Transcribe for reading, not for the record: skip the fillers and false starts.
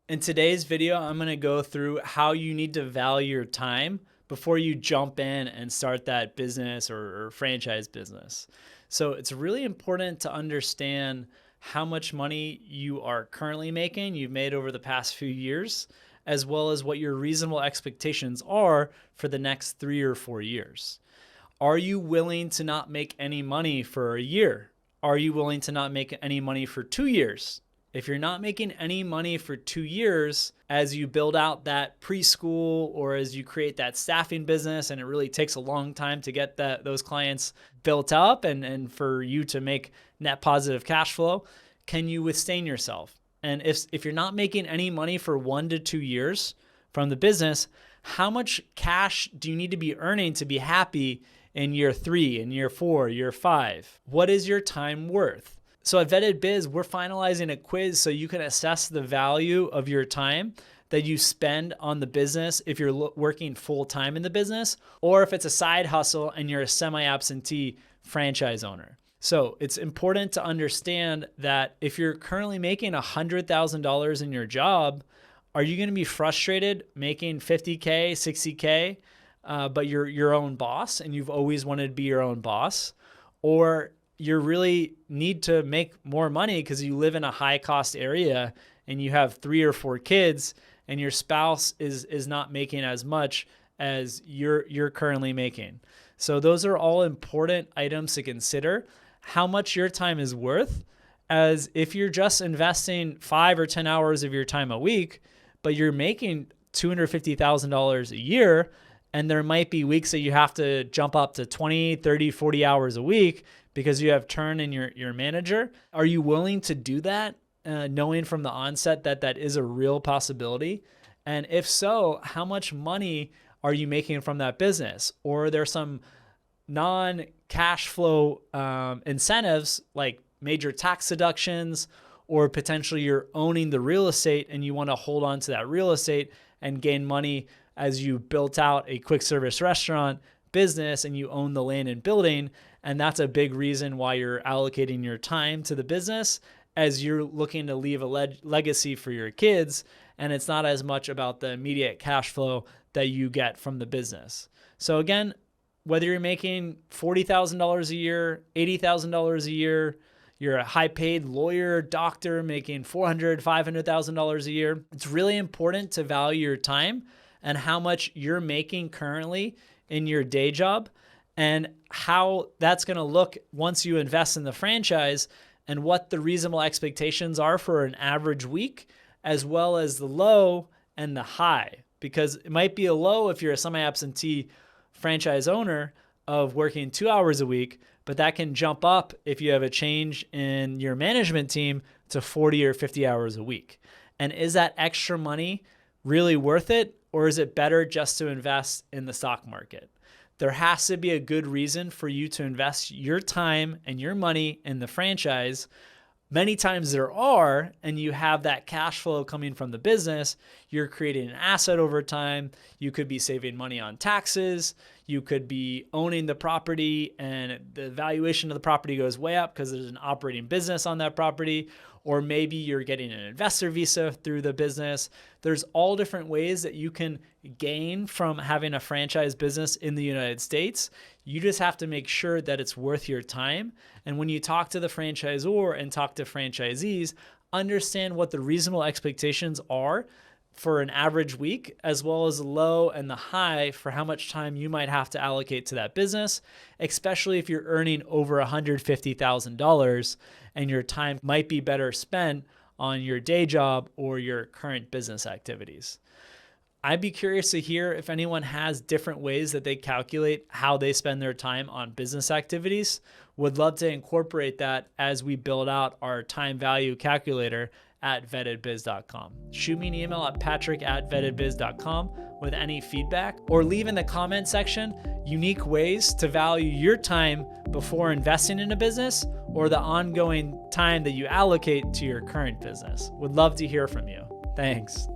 In today's video, I'm going to go through how you need to value your time before you jump in and start that business or franchise business. So it's really important to understand how much money you are currently making, you've made over the past few years, as well as what your reasonable expectations are for the next 3 or 4 years. Are you willing to not make any money for a year? Are you willing to not make any money for 2 years? If you're not making any money for 2 years as you build out that preschool or as you create that staffing business, and it really takes a long time to get those clients built up and for you to make net positive cash flow, can you withstand yourself? And if you're not making any money for 1 to 2 years from the business, how much cash do you need to be earning to be happy in year 3, in year 4, year 5? What is your time worth? So at Vetted Biz, we're finalizing a quiz so you can assess the value of your time that you spend on the business if you're working full-time in the business, or if it's a side hustle and you're a semi-absentee franchise owner. So it's important to understand that if you're currently making $100,000 in your job, are you going to be frustrated making $50K, $60K, but you're your own boss and you've always wanted to be your own boss? Or you really need to make more money because you live in a high cost area and you have 3 or 4 kids and your spouse is not making as much as you're currently making. So those are all important items to consider. How much your time is worth, as if you're just investing 5 or 10 hours of your time a week, but you're making $250,000 a year, and there might be weeks that you have to jump up to 20, 30, 40 hours a week because you have turn in your manager. Are you willing to do that, knowing from the onset that that is a real possibility? And if so, how much money are you making from that business? Or are there some non-cash flow incentives like major tax deductions, or potentially you're owning the real estate and you want to hold on to that real estate and gain money as you built out a quick service restaurant business and you own the land and building, and that's a big reason why you're allocating your time to the business as you're looking to leave a legacy for your kids, and it's not as much about the immediate cash flow that you get from the business. So again, whether you're making $40,000 a year, $80,000 a year, you're a high-paid lawyer, doctor making $400,000, $500,000 a year, it's really important to value your time and how much you're making currently in your day job, and how that's going to look once you invest in the franchise, and what the reasonable expectations are for an average week, as well as the low and the high. Because it might be a low if you're a semi-absentee franchise owner of working 2 hours a week, but that can jump up if you have a change in your management team to 40 or 50 hours a week. And is that extra money really worth it? Or is it better just to invest in the stock market? There has to be a good reason for you to invest your time and your money in the franchise. Many times there are, and you have that cash flow coming from the business. You're creating an asset over time. You could be saving money on taxes. You could be owning the property and the valuation of the property goes way up because there's an operating business on that property. Or maybe you're getting an investor visa through the business. There's all different ways that you can gain from having a franchise business in the United States. You just have to make sure that it's worth your time. And when you talk to the franchisor and talk to franchisees, understand what the reasonable expectations are for an average week, as well as the low and the high for how much time you might have to allocate to that business, especially if you're earning over $150,000 and your time might be better spent on your day job or your current business activities. I'd be curious to hear if anyone has different ways that they calculate how they spend their time on business activities. Would love to incorporate that as we build out our time value calculator at vettedbiz.com. Shoot me an email at patrick@vettedbiz.com with any feedback, or leave in the comment section unique ways to value your time before investing in a business or the ongoing time that you allocate to your current business. Would love to hear from you. Thanks.